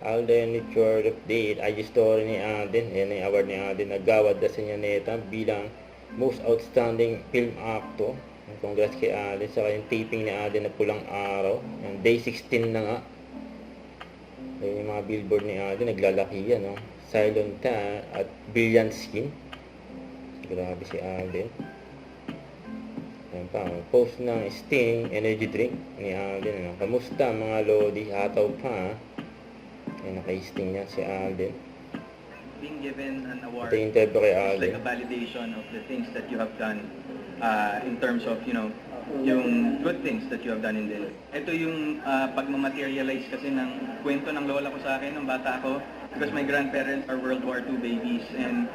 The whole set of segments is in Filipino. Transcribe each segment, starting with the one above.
Alden Nature Update, IG story ni Alden. Yan yung award ni Alden. Nagawad na sa Neta bilang Most Outstanding Film Actor. Congrats kay Alden. Saka yung taping ni Alden na Pulang Araw. Yan, day 16 na nga. Ayun yung mga billboard ni Alden. Naglalaki yan. No? Silent at Brilliant Skin. Grabe si Alden. Yan pa. Post ng Sting Energy Drink ni Alden. Ano? Kamusta mga Lodi? Hataw pa. Yan, naka-Sting niya si Alden. Being given an award Ito yung interview kay is Alden. like a validation of the things that you have done in terms of, you know, yung good things that you have done in this. Ito yung pagmamaterialize kasi ng kwento ng lola ko sa akin nung bata ako, because my grandparents are World War II babies, and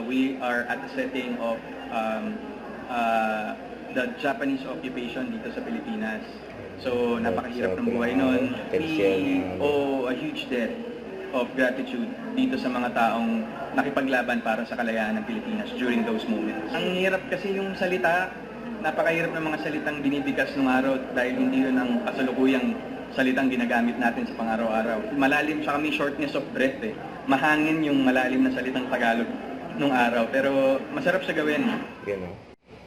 we are at the setting of the Japanese occupation dito sa Pilipinas. So, napakahirap ng buhay noon. We owe a huge debt of gratitude dito sa mga taong nakipaglaban para sa kalayaan ng Pilipinas during those moments. Ang hirap kasi yung salita, napakahirap ng mga salitang binibigkas nung araw dahil hindi yun ang kasalukuyang salitang ginagamit natin sa pang-araw-araw. Malalim, siya kami shortness of breath eh. Mahangin yung malalim na salitang Tagalog nung araw, pero masarap siya gawin. Yun o.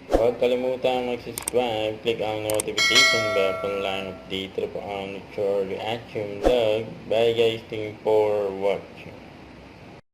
Huwag kalimutan mag-subscribe, click ang notification bell para lang update po ang Nature Reaction Vlog. Bye guys, thank you for watching.